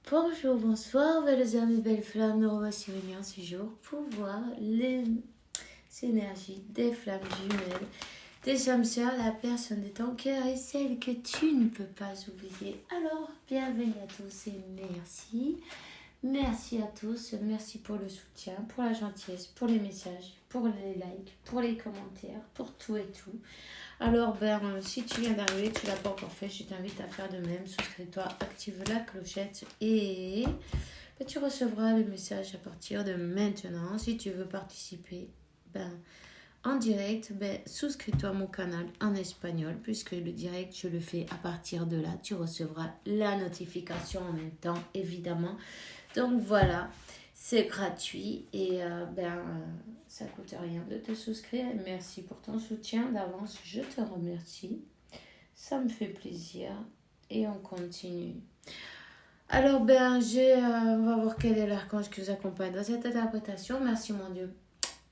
Bonjour, bonsoir, belles âmes et belles flammes. Nous revoici réunis ce jour pour voir les énergies des flammes jumelles, des âmes sœurs, la personne de ton cœur et celle que tu ne peux pas oublier. Alors, bienvenue à tous et merci. Merci à tous, merci pour le soutien, pour la gentillesse, pour les messages, pour les likes, pour les commentaires, pour tout et tout. Alors, si tu viens d'arriver, tu ne l'as pas encore fait, je t'invite à faire de même. Souscris-toi, active la clochette et tu recevras le message à partir de maintenant. Si tu veux participer en direct, souscris-toi à mon canal en espagnol, puisque le direct, je le fais à partir de là. Tu recevras la notification en même temps, évidemment. Donc voilà, c'est gratuit et ça coûte rien de te souscrire. Merci pour ton soutien d'avance, je te remercie. Ça me fait plaisir et on continue. Alors on va voir quel est l'archange qui vous accompagne dans cette interprétation. Merci mon Dieu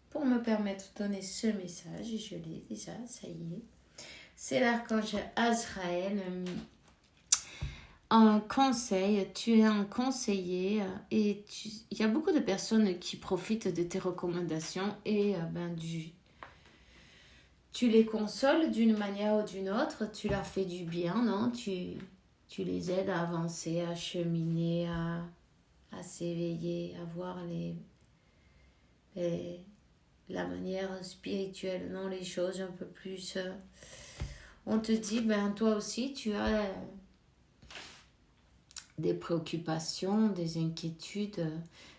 pour me permettre de donner ce message. Je l'ai déjà, ça y est. C'est l'archange Azraël. Un conseil, tu es un conseiller et il y a beaucoup de personnes qui profitent de tes recommandations et tu les consoles d'une manière ou d'une autre, tu leur fais du bien, non? Tu les aides à avancer, à cheminer, à s'éveiller, à voir la manière spirituelle, non? Les choses un peu plus... on te dit, toi aussi, tu as... des préoccupations, des inquiétudes.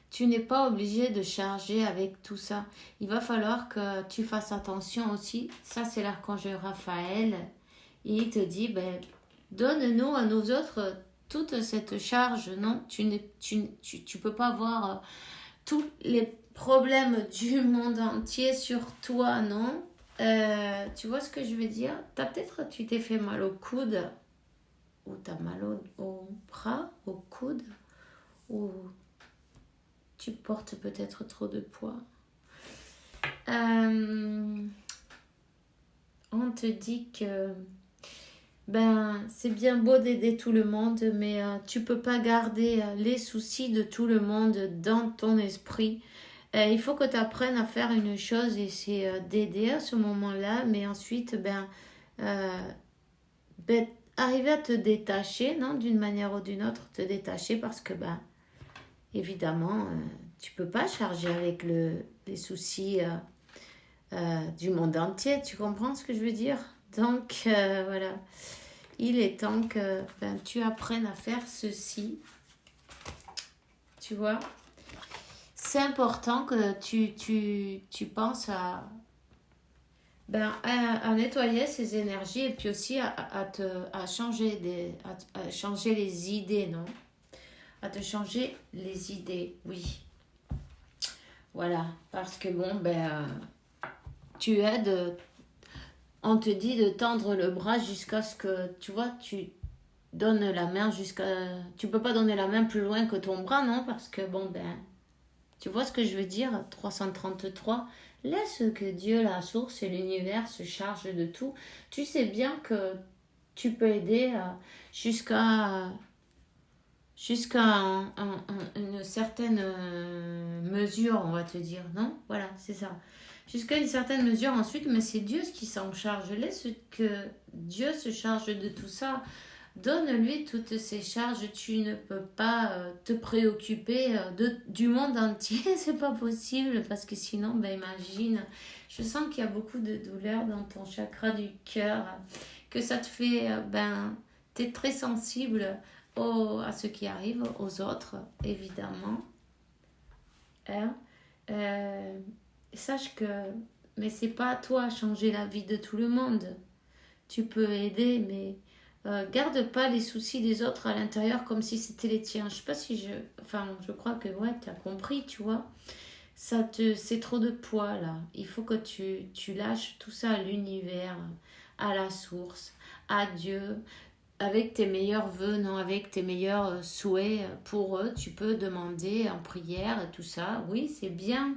Tu n'es pas obligé de charger avec tout ça. Il va falloir que tu fasses attention aussi. Ça, c'est l'archange Raphaël. Il te dit, donne-nous à nous autres toute cette charge. Non, tu peux pas voir tous les problèmes du monde entier sur toi, non. Tu vois ce que je veux dire? Tu t'es fait mal au coude, ou t'as mal au bras, au coude, ou tu portes peut-être trop de poids. On te dit que c'est bien beau d'aider tout le monde, mais tu peux pas garder les soucis de tout le monde dans ton esprit. Il faut que tu apprennes à faire une chose et c'est d'aider à ce moment-là, mais ensuite arriver à te détacher, non, d'une manière ou d'une autre, te détacher parce que, évidemment, tu peux pas charger avec les soucis du monde entier, tu comprends ce que je veux dire? Donc, voilà, il est temps que tu apprennes à faire ceci, tu vois? C'est important que tu penses à nettoyer ces énergies et puis aussi à changer à changer les idées, non? À te changer les idées, oui. Voilà, parce que tu aides, on te dit de tendre le bras jusqu'à ce que, tu vois, tu donnes la main tu peux pas donner la main plus loin que ton bras, non? Parce que tu vois ce que je veux dire? 333. Laisse que Dieu, la source et l'univers se chargent de tout. Tu sais bien que tu peux aider jusqu'à une certaine mesure, on va te dire, non? Voilà, c'est ça. Jusqu'à une certaine mesure ensuite, mais c'est Dieu qui s'en charge. Laisse que Dieu se charge de tout ça. Donne-lui toutes ces charges. Tu ne peux pas te préoccuper du monde entier. C'est pas possible parce que sinon, imagine. Je sens qu'il y a beaucoup de douleur dans ton chakra du cœur. Que ça te fait... t'es très sensible à ce qui arrive aux autres, évidemment. Sache que... Mais c'est pas à toi à changer la vie de tout le monde. Tu peux aider, mais... garde pas les soucis des autres à l'intérieur comme si c'était les tiens. Je sais pas si je crois que tu as compris, tu vois. C'est trop de poids là. Il faut que tu lâches tout ça à l'univers, à la source, à Dieu, avec tes meilleurs vœux, non, avec tes meilleurs souhaits pour eux. Tu peux demander en prière et tout ça. Oui, c'est bien.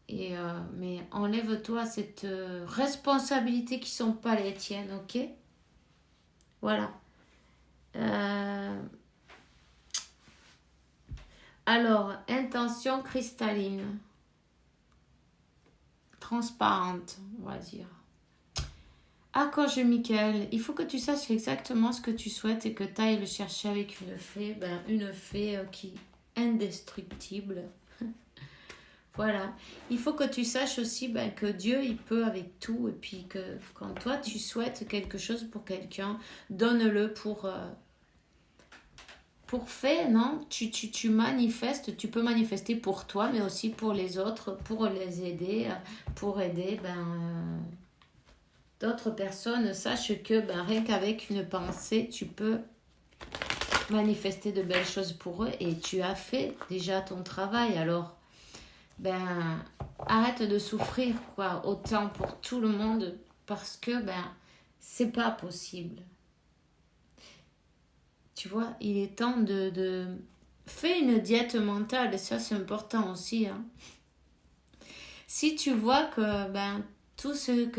Mais enlève-toi cette responsabilité qui ne sont pas les tiennes, ok? Voilà. Alors, intention cristalline. Transparente, on va dire. Archange Michael, il faut que tu saches exactement ce que tu souhaites et que tu ailles le chercher avec une fée qui est indestructible. Voilà. Il faut que tu saches aussi que Dieu, il peut avec tout. Et puis que quand toi, tu souhaites quelque chose pour quelqu'un, donne-le pour fait, non? Tu manifestes, tu peux manifester pour toi, mais aussi pour les autres, pour les aider, pour aider d'autres personnes. Sache que rien qu'avec une pensée, tu peux manifester de belles choses pour eux et tu as fait déjà ton travail. Alors, arrête de souffrir, quoi, autant pour tout le monde parce que, c'est pas possible. Tu vois, il est temps de... Fais une diète mentale, et ça c'est important aussi. Hein. Si tu vois que tout ce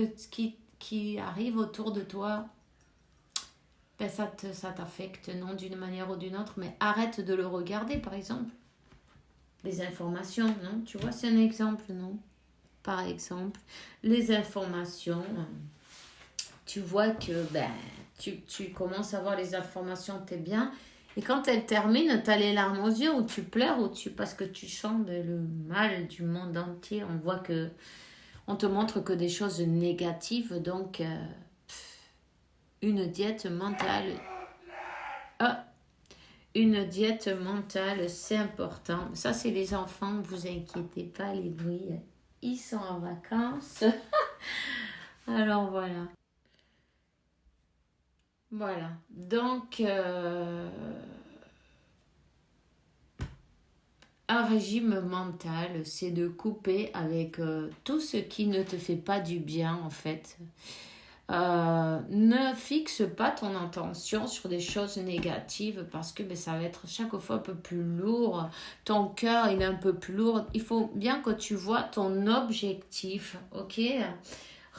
qui arrive autour de toi, ça t'affecte, non, d'une manière ou d'une autre, mais arrête de le regarder, par exemple. Les informations, non? Tu vois, c'est un exemple, non? Par exemple, les informations, tu vois que tu commences à voir les informations, t'es bien. Et quand elles terminent, t'as les larmes aux yeux, ou tu pleures, parce que tu sens le mal du monde entier. On voit que on te montre que des choses négatives, donc une diète mentale. Une diète mentale, c'est important. Ça, c'est les enfants, vous inquiétez pas, les bruits, ils sont en vacances. Alors voilà. Voilà. Donc, un régime mental, c'est de couper avec tout ce qui ne te fait pas du bien, en fait. Ne fixe pas ton attention sur des choses négatives parce que ça va être chaque fois un peu plus lourd. Ton cœur, il est un peu plus lourd. Il faut bien que tu vois ton objectif, ok?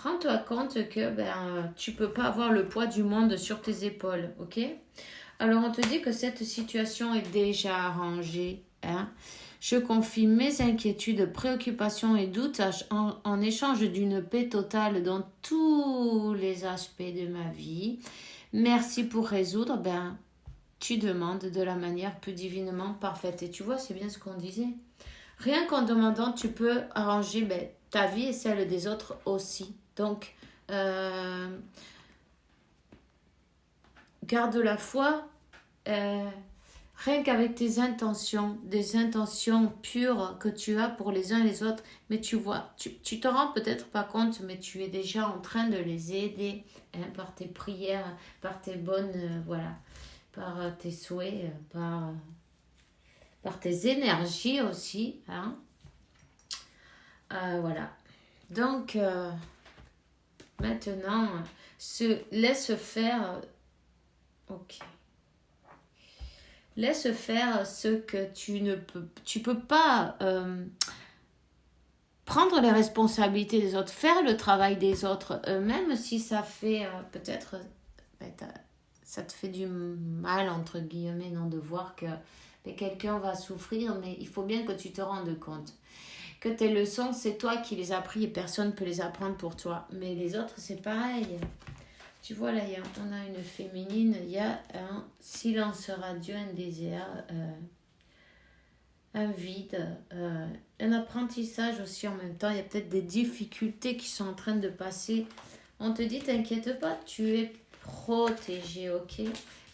Rends-toi compte que tu peux pas avoir le poids du monde sur tes épaules, ok? Alors, on te dit que cette situation est déjà arrangée, hein? Je confie mes inquiétudes, préoccupations et doutes en échange d'une paix totale dans tous les aspects de ma vie. Merci pour résoudre. Tu demandes de la manière plus divinement parfaite. Et tu vois, c'est bien ce qu'on disait. Rien qu'en demandant, tu peux arranger ta vie et celle des autres aussi. Donc, garde la foi. Rien qu'avec tes intentions, des intentions pures que tu as pour les uns et les autres, mais tu vois, tu te rends peut-être pas compte, mais tu es déjà en train de les aider par tes prières, par tes bonnes, par tes souhaits, par tes énergies aussi. Hein. Voilà. Donc, maintenant, laisse faire. Ok. Laisse faire ce que tu peux pas prendre les responsabilités des autres, faire le travail des autres, même si ça fait peut-être, ça te fait du mal, entre guillemets, non, de voir que quelqu'un va souffrir, mais il faut bien que tu te rendes compte que tes leçons, c'est toi qui les as apprises et personne ne peut les apprendre pour toi. Mais les autres, c'est pareil. Tu vois, là, on a une féminine, il y a un silence radieux, un désert, un vide, un apprentissage aussi en même temps. Il y a peut-être des difficultés qui sont en train de passer. On te dit, t'inquiète pas, tu es protégée, ok? Il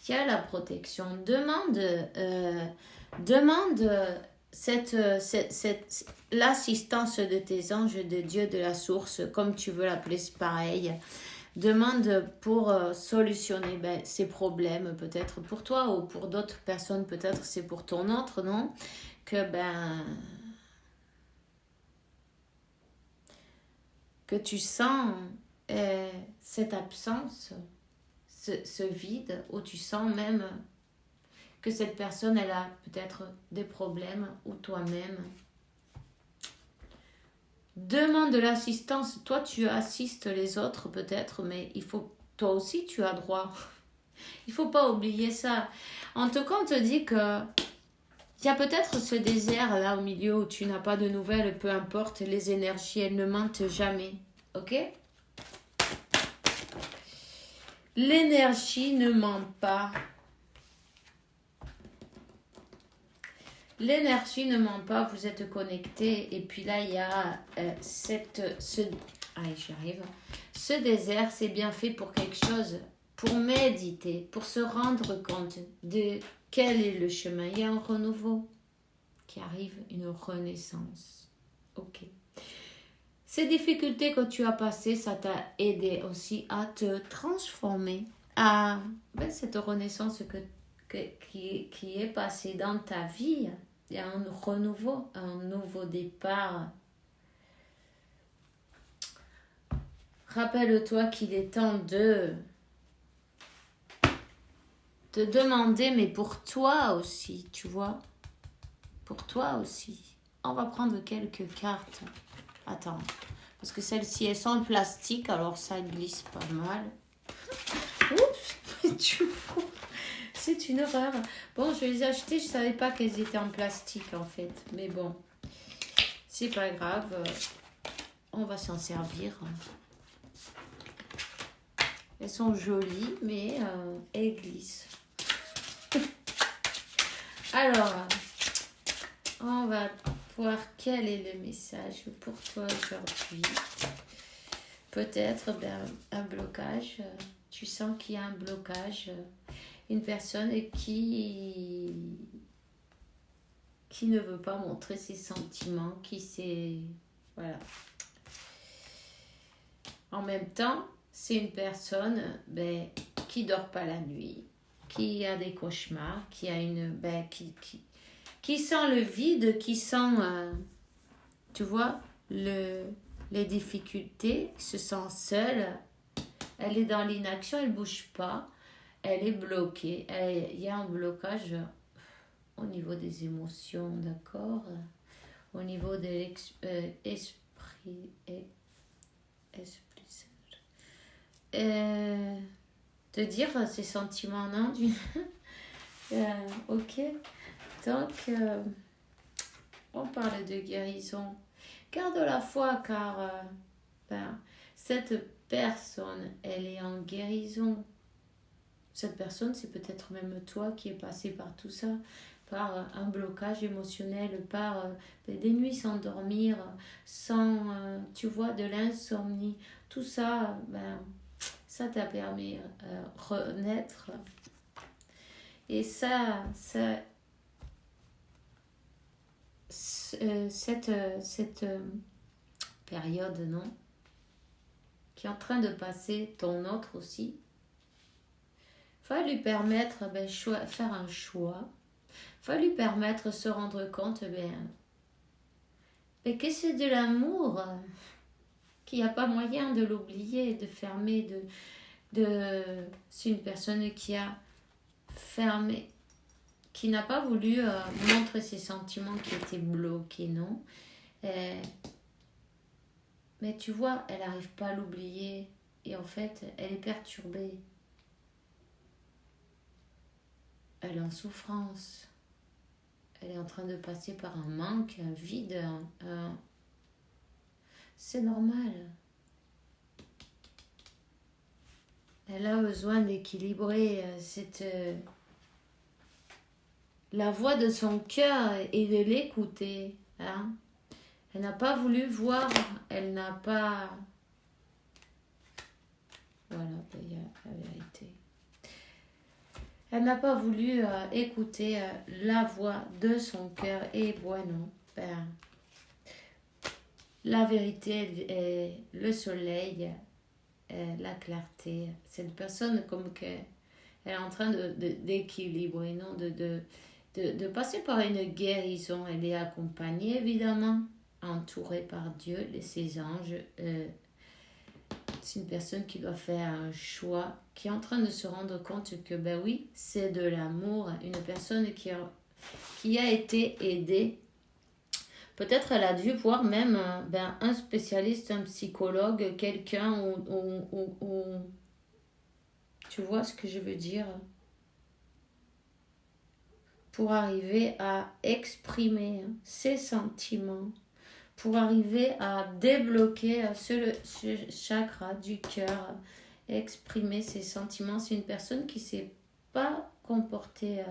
y a la protection. Demande l'assistance de tes anges, de Dieu, de la source, comme tu veux l'appeler, c'est pareil. Demande pour solutionner ces problèmes, peut-être pour toi ou pour d'autres personnes, peut-être c'est pour ton autre, non? Que tu sens cette absence, ce vide, où tu sens même que cette personne, elle a peut-être des problèmes, ou toi-même. Demande de l'assistance. Toi, tu assistes les autres peut-être, mais toi aussi, tu as droit. Il faut pas oublier ça. En tout cas, on te dit que Il y a peut-être ce désert là au milieu où tu n'as pas de nouvelles, peu importe, les énergies, elles ne mentent jamais. Ok? L'énergie ne ment pas. L'énergie ne ment pas, vous êtes connectés. Et puis là, il y a j'y arrive. Ce désert, c'est bien fait pour quelque chose, pour méditer, pour se rendre compte de quel est le chemin. Il y a un renouveau qui arrive, une renaissance. Ok. Ces difficultés que tu as passées, ça t'a aidé aussi à te transformer, à cette renaissance qui est passée dans ta vie. Il y a un renouveau, un nouveau départ. Rappelle-toi qu'il est temps de te demander, mais pour toi aussi, tu vois, pour toi aussi. On va prendre quelques cartes. Attends, parce que celles-ci, elles sont en plastique, alors ça glisse pas mal. Oups, tu vois, c'est une horreur. Bon, je les ai achetées, je savais pas qu'elles étaient en plastique en fait. Mais bon, c'est pas grave, on va s'en servir. Elles sont jolies, mais elles glissent. Alors, on va voir quel est le message pour toi aujourd'hui. Peut-être un blocage. Tu sens qu'il y a un blocage. Une personne qui ne veut pas montrer ses sentiments, voilà. En même temps, c'est une personne qui dort pas la nuit, qui a des cauchemars, qui a qui sent le vide, qui sent, tu vois, les difficultés, se sent seule. Elle est dans l'inaction, elle bouge pas, elle est bloquée. Il y a un blocage au niveau des émotions, d'accord, au niveau de l'esprit. Te dire ces sentiments, non? Ok. Donc, on parle de guérison. Garde la foi car cette personne, elle est en guérison. Cette personne, c'est peut-être même toi qui es passé par tout ça, par un blocage émotionnel, par des nuits sans dormir, sans, tu vois, de l'insomnie. Tout ça, ça t'a permis de renaître. Et cette période, non, qui est en train de passer, ton autre aussi, va lui permettre faire un choix, va lui permettre de se rendre compte que c'est de l'amour, qu'il n'y a pas moyen de l'oublier, de fermer, c'est une personne qui a fermé, qui n'a pas voulu montrer ses sentiments, qui étaient bloqués, non. Mais tu vois, elle n'arrive pas à l'oublier et en fait, elle est perturbée. Elle est en souffrance. Elle est en train de passer par un manque, un vide. C'est normal. Elle a besoin d'équilibrer la voix de son cœur et de l'écouter. Hein? Elle n'a pas voulu voir, elle n'a pas... Voilà, il y a la vérité. Elle n'a pas voulu écouter la voix de son cœur. Et bueno, la vérité est le soleil, la clarté. Cette personne comme que elle est en train d'équilibrer, non, de passer par une guérison. Elle est accompagnée évidemment, entourée par Dieu, ses anges. C'est une personne qui doit faire un choix, qui est en train de se rendre compte que oui, c'est de l'amour. Une personne qui a été aidée. Peut-être elle a dû voir même un spécialiste, un psychologue, quelqu'un ou tu vois ce que je veux dire? pour arriver à exprimer ses sentiments, pour arriver à débloquer ce chakra du cœur, exprimer ses sentiments. C'est une personne qui ne s'est pas comportée,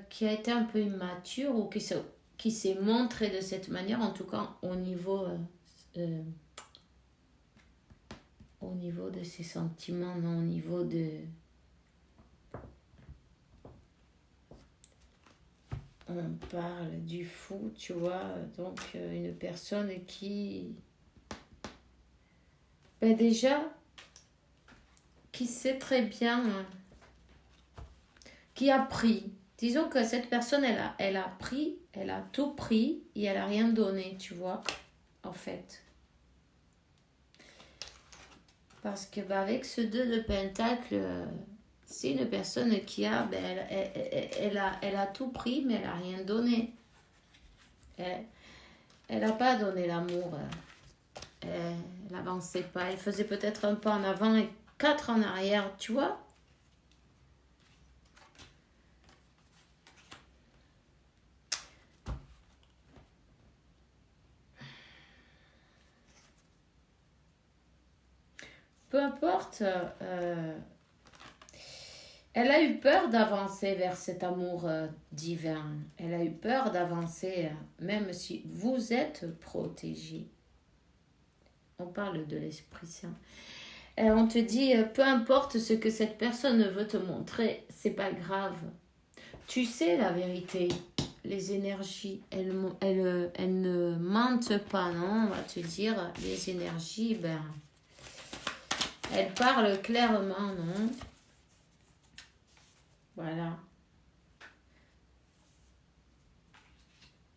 qui a été un peu immature ou qui s'est montrée de cette manière, en tout cas au niveau de ses sentiments, non au niveau de... On parle du fou, tu vois, donc une personne qui... Ben déjà, qui sait très bien, qui a pris. Disons que cette personne, elle a pris, elle a tout pris et elle n'a rien donné, tu vois, en fait. Parce que ben, avec ce 2 de Pentacle, c'est une personne qui a, ben, elle a tout pris, mais elle n'a rien donné. Elle n'a pas donné l'amour. Elle n'avançait pas. Elle faisait peut-être un pas en avant et 4 en arrière, tu vois. Peu importe, elle a eu peur d'avancer vers cet amour divin. Elle a eu peur d'avancer, même si vous êtes protégé. On parle de l'Esprit Saint. On te dit, peu importe ce que cette personne veut te montrer, c'est pas grave. Tu sais la vérité. Les énergies, elles ne mentent pas, non? On va te dire, les énergies, ben... Elle parle clairement, non? Voilà.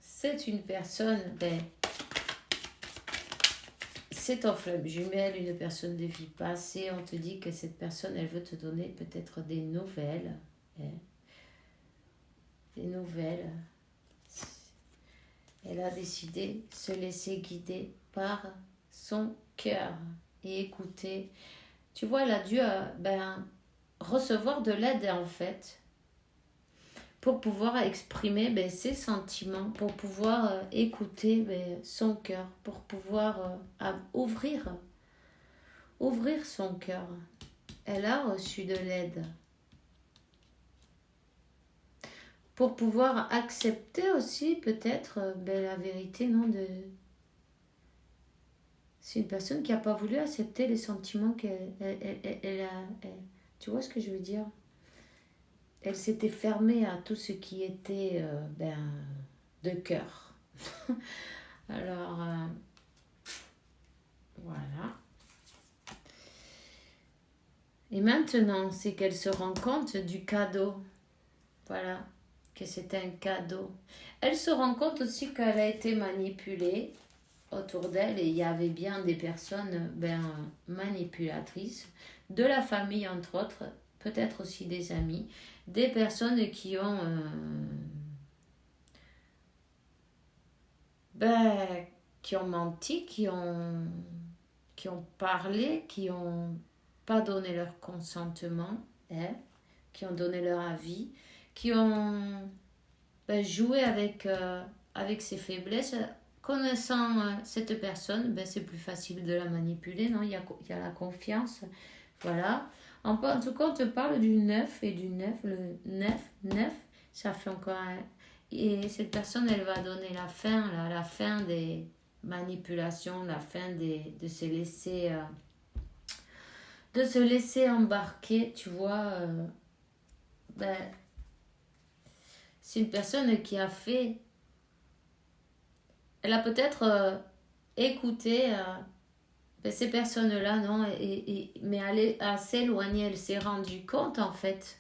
C'est une personne, ben, c'est ton flamme jumelle, une personne de vie passée. On te dit que cette personne, elle veut te donner peut-être des nouvelles. Hein? Des nouvelles. Elle a décidé de se laisser guider par son cœur et écouter. Tu vois, elle a dû recevoir de l'aide en fait pour pouvoir exprimer ses sentiments, pour pouvoir écouter son cœur, pour pouvoir ouvrir son cœur. Elle a reçu de l'aide pour pouvoir accepter aussi peut-être la vérité, non, de... C'est une personne qui n'a pas voulu accepter les sentiments qu'elle a. Tu vois ce que je veux dire? Elle s'était fermée à tout ce qui était de cœur. Alors, voilà. Et maintenant, c'est qu'elle se rend compte du cadeau. Voilà, que c'est un cadeau. Elle se rend compte aussi qu'elle a été manipulée autour d'elle et il y avait bien des personnes manipulatrices, de la famille entre autres, peut-être aussi des amis, des personnes qui ont menti, qui ont parlé, qui ont pas donné leur consentement, hein, qui ont donné leur avis, qui ont joué avec ses faiblesses. Connaissant cette personne, c'est plus facile de la manipuler, non? Il y a la confiance, voilà. En tout cas, on te parle du 9 et du 9, le 9, ça fait encore un... Et cette personne, elle va donner la fin des manipulations, la fin de se laisser embarquer, tu vois. C'est une personne qui a fait... Elle a peut-être écouté ces personnes-là, non, mais à s'éloigner, elle s'est rendue compte en fait.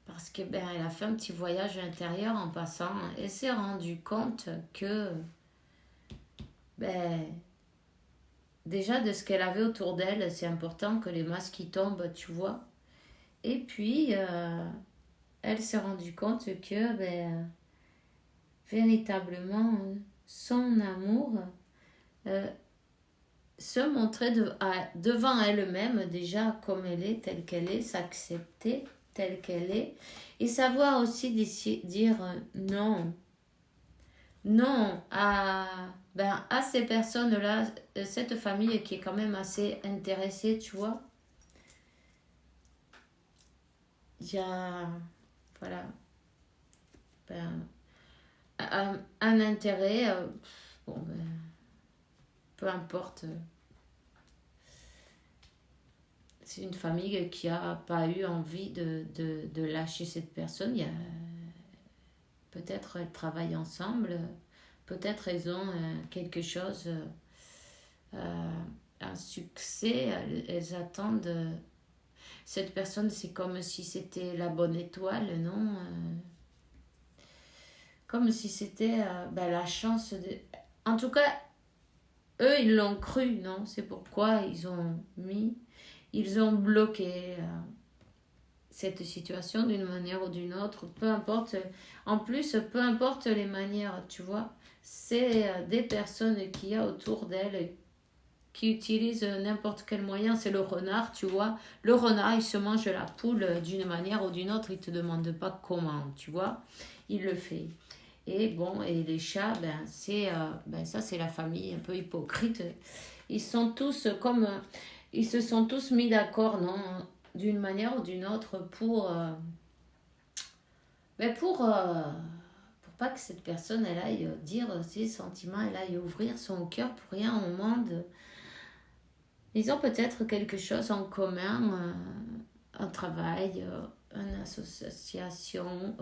Parce que elle a fait un petit voyage intérieur en passant. Elle s'est rendue compte que déjà de ce qu'elle avait autour d'elle, c'est important que les masques y tombent, tu vois. Et puis, elle s'est rendue compte que véritablement, son amour se montrer devant elle-même, déjà comme elle est, telle qu'elle est, s'accepter telle qu'elle est. Et savoir aussi dire non. Non à ces personnes-là, cette famille qui est quand même assez intéressée, tu vois. Il y a, voilà, un intérêt, peu importe. C'est une famille qui n'a pas eu envie de lâcher cette personne. Il y a, peut-être elles travaillent ensemble, peut-être elles ont quelque chose, un succès, elles attendent. Cette personne, c'est comme si c'était la bonne étoile, non comme si c'était la chance de... En tout cas, eux, ils l'ont cru, non? C'est pourquoi ils ont bloqué cette situation d'une manière ou d'une autre, peu importe. En plus, peu importe les manières, tu vois, c'est des personnes qu'il y a autour d'elles qui utilisent n'importe quel moyen. C'est le renard, tu vois. Le renard, il se mange la poule d'une manière ou d'une autre, il te demande pas comment, tu vois. Il le fait. Et bon, et les chats, ça c'est la famille un peu hypocrite. Ils sont tous comme... Ils se sont tous mis d'accord, non? D'une manière ou d'une autre pour pas que cette personne, elle aille dire ses sentiments, elle aille ouvrir son cœur pour rien au monde. Ils ont peut-être quelque chose en commun, un travail, une association,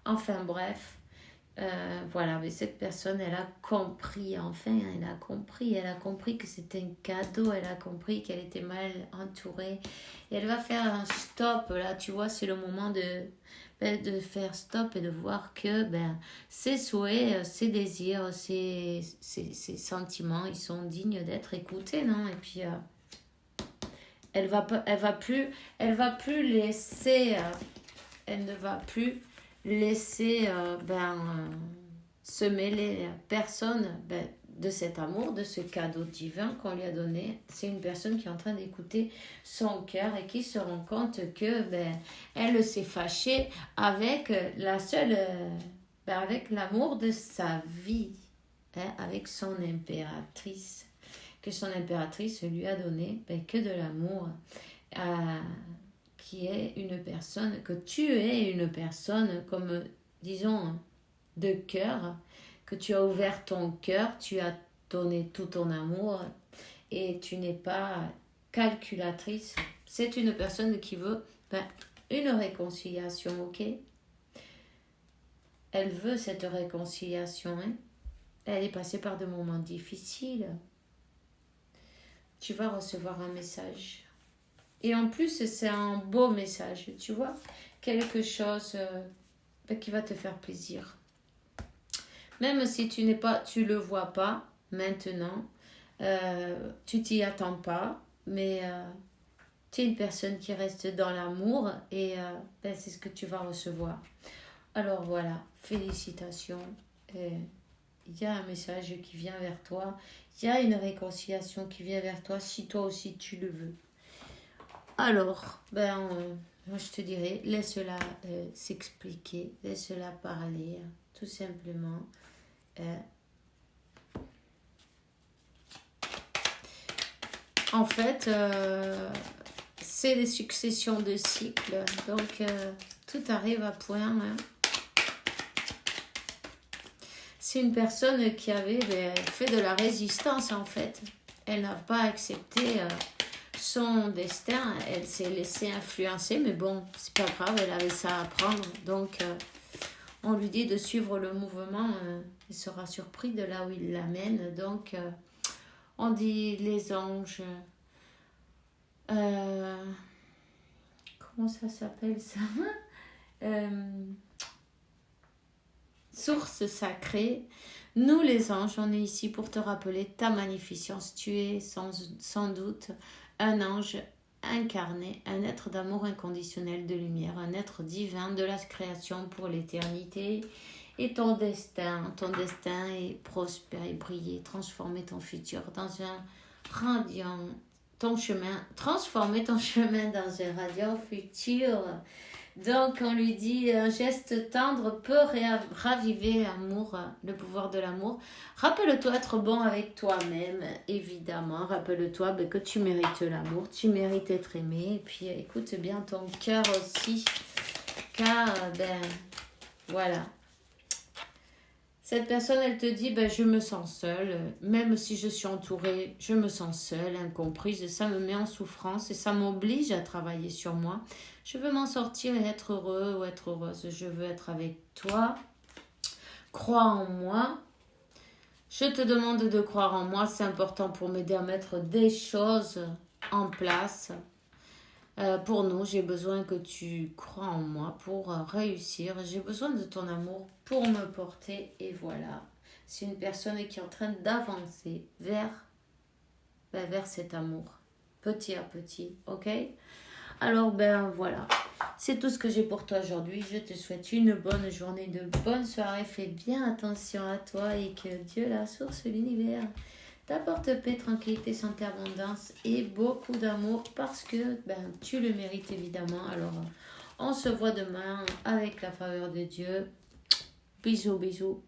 enfin bref. Voilà, mais cette personne, elle a compris, enfin, elle a compris que c'était un cadeau, elle a compris qu'elle était mal entourée. Et elle va faire un stop, là, tu vois, c'est le moment de faire stop et de voir que ses souhaits, ses désirs, ses sentiments, ils sont dignes d'être écoutés, non? Et puis, elle va plus laisser, elle ne va plus laisser se mêler à personne de cet amour, de ce cadeau divin qu'on lui a donné. C'est une personne qui est en train d'écouter son cœur et qui se rend compte que elle s'est fâchée avec avec l'amour de sa vie, avec son impératrice, que son impératrice lui a donné que de l'amour, qui est une personne, que tu es une personne comme, disons, de cœur, que tu as ouvert ton cœur, tu as donné tout ton amour et tu n'es pas calculatrice. C'est une personne qui veut une réconciliation, ok? Elle veut cette réconciliation, hein? Elle est passée par des moments difficiles. Tu vas recevoir un message. Et en plus, c'est un beau message, tu vois. Quelque chose qui va te faire plaisir. Même si tu le vois pas maintenant, tu t'y attends pas, mais tu es une personne qui reste dans l'amour et c'est ce que tu vas recevoir. Alors voilà, félicitations. Il y a un message qui vient vers toi. Il y a une réconciliation qui vient vers toi si toi aussi tu le veux. Alors, moi je te dirais, laisse-la s'expliquer, laisse-la parler, tout simplement. En fait, c'est des successions de cycles, donc tout arrive à point. Hein. C'est une personne qui avait fait de la résistance en fait. Elle n'a pas accepté son destin, elle s'est laissée influencer, mais bon, c'est pas grave, elle avait ça à apprendre. Donc, on lui dit de suivre le mouvement, il sera surpris de là où il l'amène. Donc, on dit les anges. Comment ça s'appelle ça? Source sacrée. Nous les anges, on est ici pour te rappeler ta magnificence. Tu es sans doute un ange incarné, un être d'amour inconditionnel, de lumière, un être divin de la création pour l'éternité. Et ton destin est prospère et briller, transformer ton futur dans un radiant ton chemin, transformer ton chemin dans un radiant futur. Donc, on lui dit, un geste tendre peut raviver l'amour, le pouvoir de l'amour. Rappelle-toi être bon avec toi-même, évidemment. Rappelle-toi que tu mérites l'amour, tu mérites être aimé. Et puis, écoute bien ton cœur aussi, car, voilà. Cette personne, elle te dit, je me sens seule, même si je suis entourée, je me sens seule, incomprise, et ça me met en souffrance et ça m'oblige à travailler sur moi. Je veux m'en sortir et être heureux ou être heureuse. Je veux être avec toi. Crois en moi. Je te demande de croire en moi. C'est important pour m'aider à mettre des choses en place. Pour nous, j'ai besoin que tu crois en moi pour réussir. J'ai besoin de ton amour pour me porter. Et voilà. C'est une personne qui est en train d'avancer vers cet amour. Petit à petit. Ok ? Alors, voilà. C'est tout ce que j'ai pour toi aujourd'hui. Je te souhaite une bonne journée, de bonne soirée. Fais bien attention à toi et que Dieu, la source de l'univers, t'apporte paix, tranquillité, santé, abondance et beaucoup d'amour parce que tu le mérites évidemment. Alors, on se voit demain avec la faveur de Dieu. Bisous, bisous.